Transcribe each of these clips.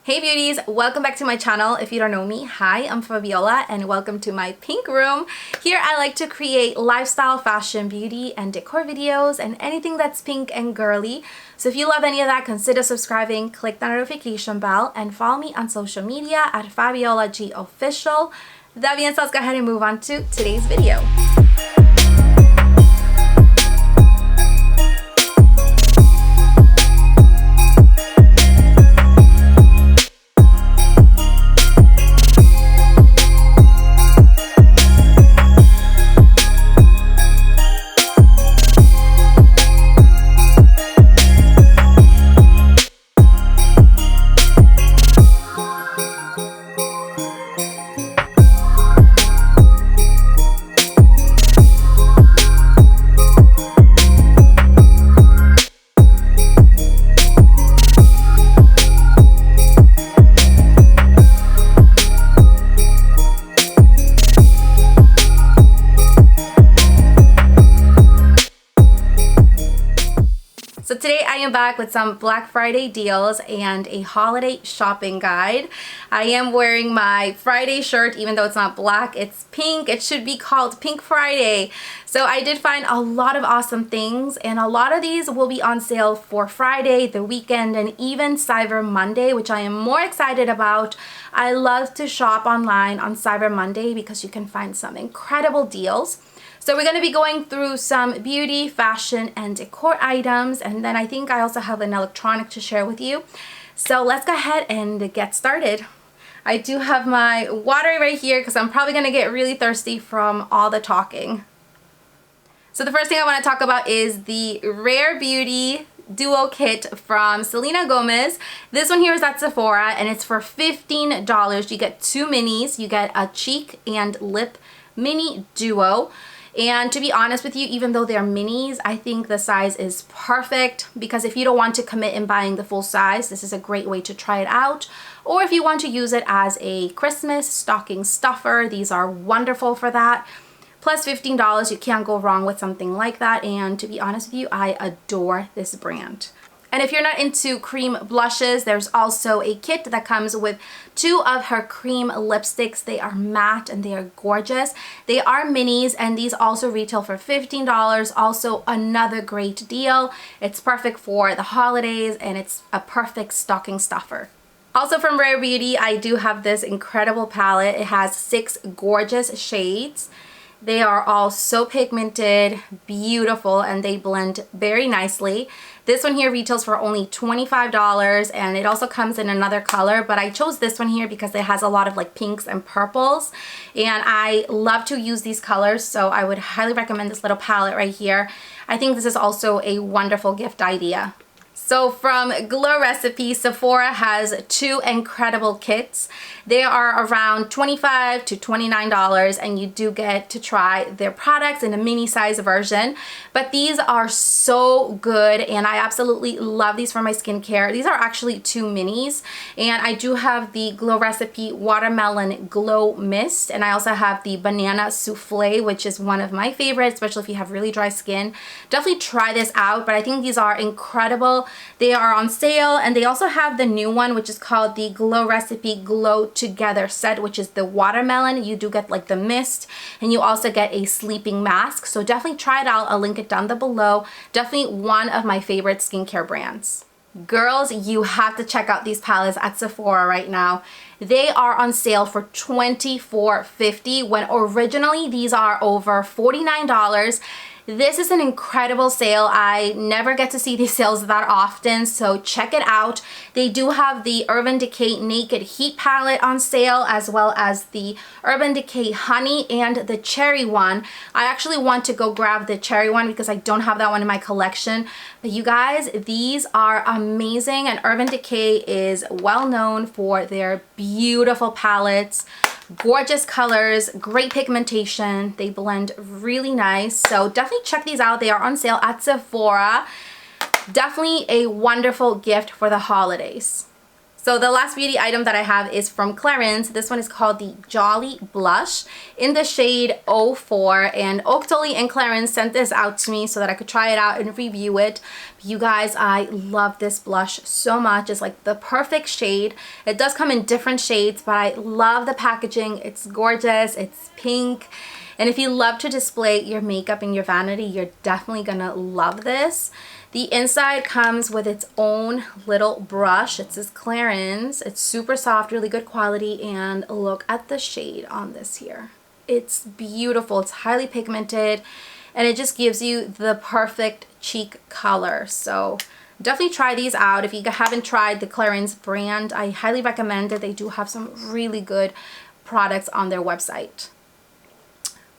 Hey beauties, welcome back to my channel. If you don't know me, hi, I'm Fabiola and welcome to my pink room. Here I like to create lifestyle, fashion, beauty, and decor videos and anything that's pink and girly. So if you love any of that, consider subscribing, click the notification bell, and follow me on social media at FABIOLAGOFFICIal. That being said, let's go ahead and move on to today's video. So today I am back with some Black Friday deals and a holiday shopping guide. I am wearing my Friday shirt, even though it's not black, it's pink. It should be called Pink Friday. So I did find a lot of awesome things, and a lot of these will be on sale for Friday, the weekend, and even Cyber Monday, which I am more excited about. I love to shop online on Cyber Monday because you can find some incredible deals. So we're going to be going through some beauty, fashion, and decor items, and then I think I also have an electronic to share with you. So let's go ahead and get started. I do have my water right here because I'm probably going to get really thirsty from all the talking. So the first thing I want to talk about is the Rare Beauty Duo Kit from Selena Gomez. This one here is at Sephora and it's for $15. You get two minis. You get a cheek and lip mini duo. And to be honest with you, even though they're minis, I think the size is perfect because if you don't want to commit in buying the full size, this is a great way to try it out. Or if you want to use it as a Christmas stocking stuffer, these are wonderful for that. Plus $15, you can't go wrong with something like that. And to be honest with you, I adore this brand. And if you're not into cream blushes, there's also a kit that comes with two of her cream lipsticks. They are matte and they are gorgeous. They are minis and these also retail for $15. Also another great deal. It's perfect for the holidays and it's a perfect stocking stuffer. Also from Rare Beauty, I do have this incredible palette. It has 6 gorgeous shades. They are all so pigmented, beautiful, and they blend very nicely. This one here retails for only $25 and it also comes in another color, but I chose this one here because it has a lot of like pinks and purples and I love to use these colors, so I would highly recommend this little palette right here. I think this is also a wonderful gift idea. So from Glow Recipe, Sephora has 2 incredible kits. They are around $25 to $29 and you do get to try their products in a mini size version. But these are so good and I absolutely love these for my skincare. These are actually 2 minis and I do have the Glow Recipe Watermelon Glow Mist and I also have the Banana Souffle, which is one of my favorites, especially if you have really dry skin. Definitely try this out, but I think these are incredible. They are on sale and they also have the new one, which is called the Glow Recipe Glow Together set, which is the watermelon. You do get like the mist and you also get a sleeping mask. So definitely try it out. I'll link it down below. Definitely one of my favorite skincare brands. Girls, you have to check out these palettes at Sephora right now. They are on sale for $24.50 when originally these are over $49. This is an incredible sale. I never get to see these sales that often, so check it out. They do have the Urban Decay Naked Heat palette on sale, as well as the Urban Decay Honey and the Cherry one. I actually want to go grab the Cherry one because I don't have that one in my collection. But you guys, these are amazing, and Urban Decay is well known for their beautiful palettes. Gorgeous colors, great pigmentation. They blend really nice. So definitely check these out. They are on sale at Sephora. Definitely a wonderful gift for the holidays. So the last beauty item that I have is from CLARINS. This one is called the JOLI Blush in the shade 04, and Octoly and CLARINS sent this out to me so that I could try it out and review it. You guys, I love this blush so much. It's like the perfect shade. It does come in different shades, but I love the packaging. It's gorgeous. It's pink. And if you love to display your makeup in your vanity, you're definitely gonna love this. The inside comes with its own little brush. It says CLARINS. It's super soft, really good quality, and look at the shade on this here. It's beautiful. It's highly pigmented, and it just gives you the perfect cheek color. So definitely try these out. If you haven't tried the CLARINS brand, I highly recommend it. They do have some really good products on their website.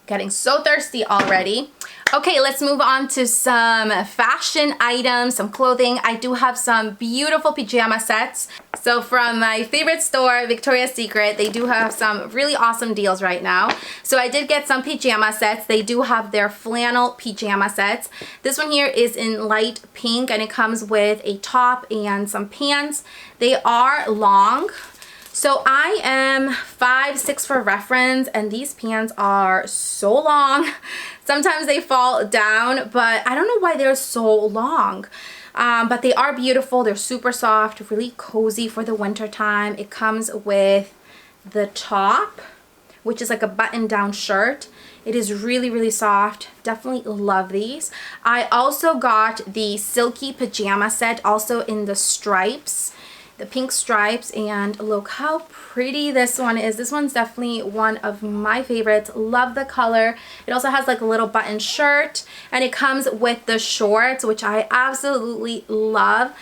Getting so thirsty already. Okay, let's move on to some fashion items, some clothing. I do have some beautiful pajama sets. So from my favorite store, Victoria's Secret, they do have some really awesome deals right now. So I did get some pajama sets. They do have their flannel pajama sets. This one here is in light pink, and it comes with a top and some pants. They are long. So I am 5'6" for reference, and these pants are so long. Sometimes they fall down, but I don't know why they're so long. But they are beautiful. They're super soft, really cozy for the winter time. It comes with the top, which is like a button-down shirt. It is really, really soft. Definitely love these. I also got the silky pajama set, also in the stripes. The pink stripes, and look how pretty this one is. This one's definitely one of my favorites. Love the color. It also has like a little button shirt, and it comes with the shorts, which I absolutely love.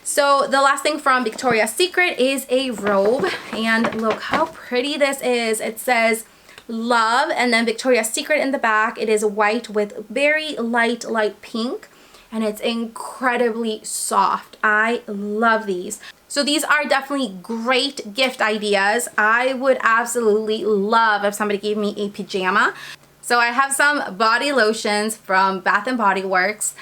So the last thing from Victoria's Secret is a robe, and look how pretty this is. It says love and then Victoria's Secret in the back. It is white with very light pink, and it's incredibly soft. I love these. So these are definitely great gift ideas. I would absolutely love if somebody gave me a pajama. So I have some body lotions from Bath & Body Works.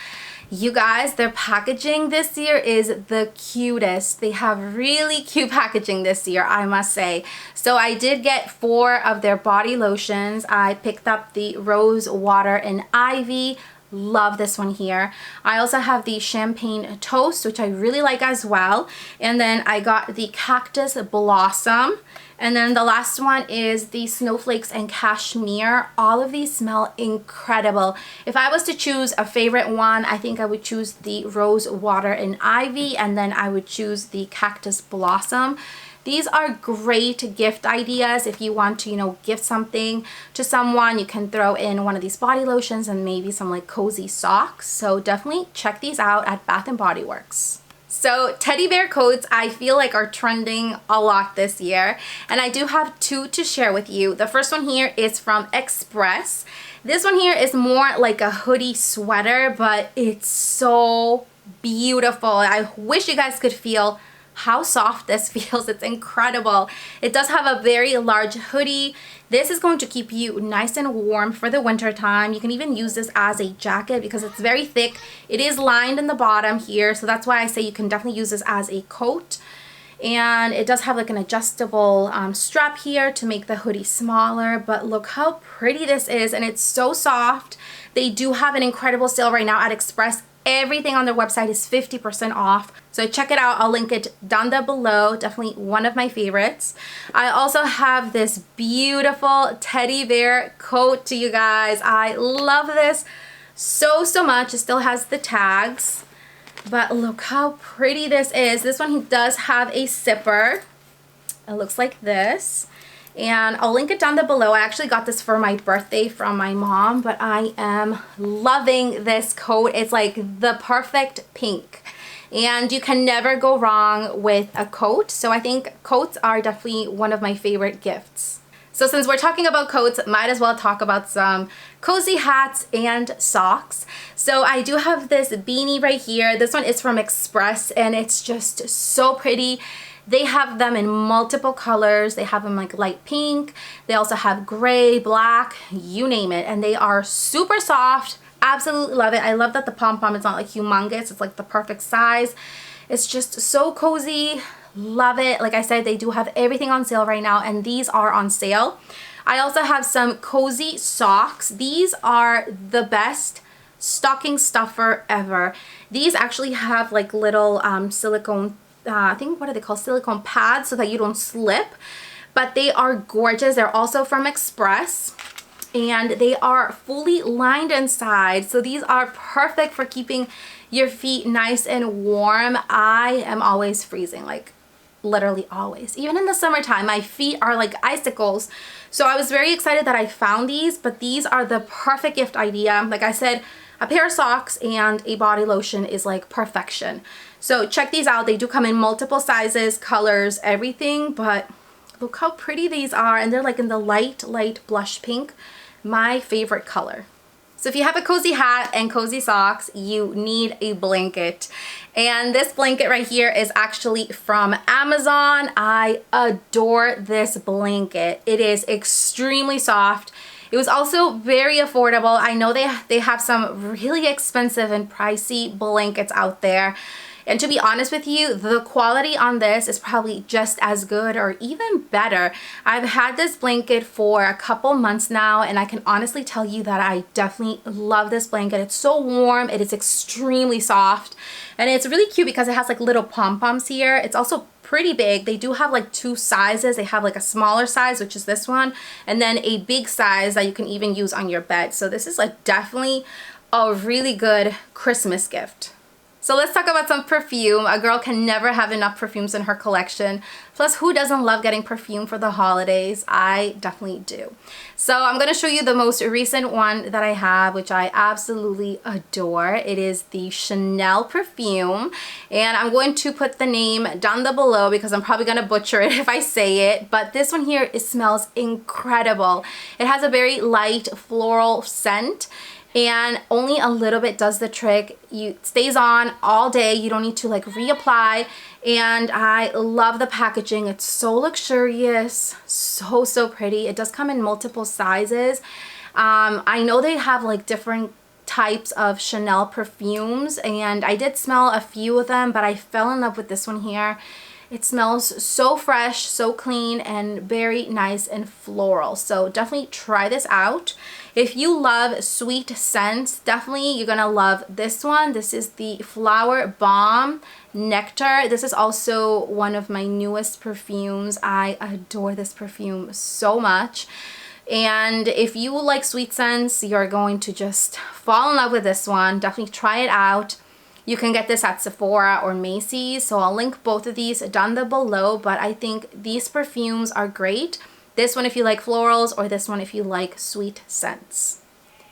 You guys, their packaging this year is the cutest. They have really cute packaging this year, I must say. So I did get 4 of their body lotions. I picked up the Rose Water and Ivy. Love this one here. I also have the Champagne Toast, which I really like as well. And then I got the Cactus Blossom. And then the last one is the Snowflakes and Cashmere. All of these smell incredible. If I was to choose a favorite one, I think I would choose the Rose Water and Ivy, and then I would choose the Cactus Blossom. These are great gift ideas. If you want to, you know, gift something to someone, you can throw in one of these body lotions and maybe some like cozy socks. So definitely check these out at Bath & Body Works. So teddy bear coats, I feel like are trending a lot this year, and I do have 2 to share with you. The first one here is from Express. This one here is more like a hoodie sweater, but it's so beautiful. I wish you guys could feel how soft this feels. It's incredible. It does have a very large hoodie. This is going to keep you nice and warm for the winter time. You can even use this as a jacket because it's very thick. It is lined in the bottom here, so that's why I say you can definitely use this as a coat. And it does have like an adjustable strap here to make the hoodie smaller, but look how pretty this is, and it's so soft. They do have an incredible sale right now at Express. Everything on their website is 50% off. So check it out. I'll link it down there below. Definitely one of my favorites. I also have this beautiful teddy bear coat to you guys. I love this so much. It still has the tags. But look how pretty this is. This one does have a zipper. It looks like this. And I'll link it down there below. I actually got this for my birthday from my mom, but I am loving this coat. It's like the perfect pink. And you can never go wrong with a coat. So I think coats are definitely one of my favorite gifts. So since we're talking about coats, might as well talk about some cozy hats and socks. So I do have this beanie right here. This one is from Express, and it's just so pretty. They have them in multiple colors. They have them like light pink. They also have gray, black, you name it. And they are super soft. Absolutely love it. I love that the pom-pom is not like humongous. It's like the perfect size. It's just so cozy. love it. Like I said, they do have everything on sale right now, and these are on sale. I also have some cozy socks. These are the best stocking stuffer ever. These actually have like little silicone, I think, what are they called? Silicone pads so that you don't slip. But they are gorgeous. They're also from Express, and they are fully lined inside. So these are perfect for keeping your feet nice and warm. I am always freezing, like literally always. Even in the summertime, my feet are like icicles. So I was very excited that I found these, but these are the perfect gift idea. Like I said, a pair of socks and a body lotion is like perfection. So check these out. They do come in multiple sizes, colors, everything, but look how pretty these are. And they're like in the light blush pink, my favorite color. So if you have a cozy hat and cozy socks, you need a blanket. And this blanket right here is actually from Amazon. I adore this blanket. It is extremely soft. It was also very affordable. I know they have some really expensive and pricey blankets out there. And to be honest with you, the quality on this is probably just as good or even better. I've had this blanket for a couple months now, and I can honestly tell you that I definitely love this blanket. It's so warm, it is extremely soft, and it's really cute because it has like little pom-poms here. It's also pretty big. They do have like two sizes. They have like a smaller size, which is this one, and then a big size that you can even use on your bed. So this is like definitely a really good Christmas gift. So let's talk about some perfume. A girl can never have enough perfumes in her collection. Plus, who doesn't love getting perfume for the holidays? I definitely do. So I'm going to show you the most recent one that I have, which I absolutely adore. It is the Chanel perfume. And I'm going to put the name down below because I'm probably going to butcher it if I say it. But this one here, it smells incredible. It has a very light floral scent, and only a little bit does the trick. It stays on all day. You don't need to like reapply. And I love the packaging. It's so luxurious, so pretty. It does come in multiple sizes. I know they have like different types of Chanel perfumes, and I did smell a few of them, but I fell in love with this one here. It smells so fresh, so clean, and very nice and floral. So definitely try this out. If you love sweet scents, definitely you're gonna love this one. This is the Flower Bomb Nectar. This is also one of my newest perfumes. I adore this perfume so much. And if you like sweet scents, you're going to just fall in love with this one. Definitely try it out. You can get this at Sephora or Macy's, so I'll link both of these down below, but I think these perfumes are great. This one if you like florals, or this one if you like sweet scents.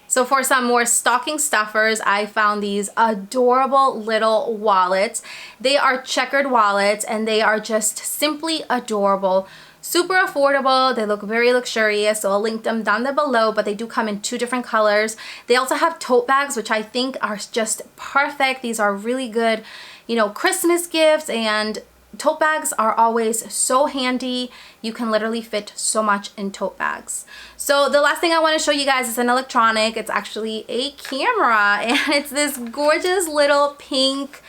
So for some more stocking stuffers, I found these adorable little wallets. They are checkered wallets, and they are just simply adorable. Super affordable. They look very luxurious, so I'll link them down there below, but they do come in 2 different colors. They also have tote bags, which I think are just perfect. These are really good, you know, Christmas gifts, and tote bags are always so handy. You can literally fit so much in tote bags. So the last thing I want to show you guys is an electronic. It's actually a camera, and it's this gorgeous little pink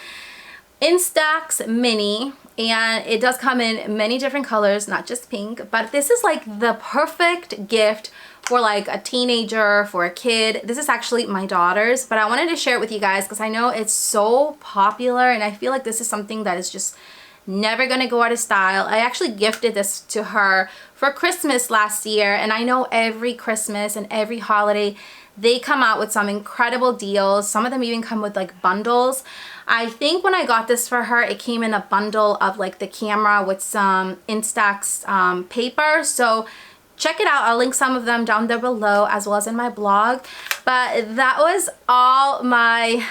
Instax Mini. And it does come in many different colors, not just pink, but this is like the perfect gift for like a teenager, for a kid. This is actually my daughter's, but I wanted to share it with you guys because I know it's so popular, and I feel like this is something that is just never gonna go out of style. I actually gifted this to her for Christmas last year, and I know every Christmas and every holiday they come out with some incredible deals. Some of them even come with like bundles. I think when I got this for her, it came in a bundle of like the camera with some Instax paper. So check it out. I'll link some of them down there below, as well as in my blog. But that was all my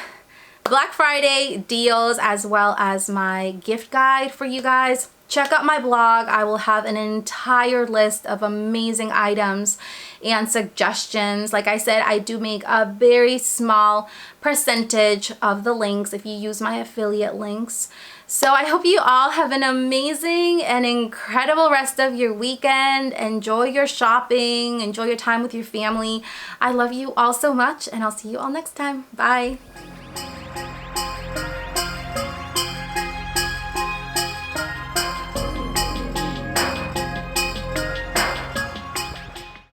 Black Friday deals, as well as my gift guide for you guys. Check out my blog. I will have an entire list of amazing items and suggestions. Like I said, I do make a very small percentage of the links if you use my affiliate links. So I hope you all have an amazing and incredible rest of your weekend. Enjoy your shopping. Enjoy your time with your family. I love you all so much, and I'll see you all next time. Bye.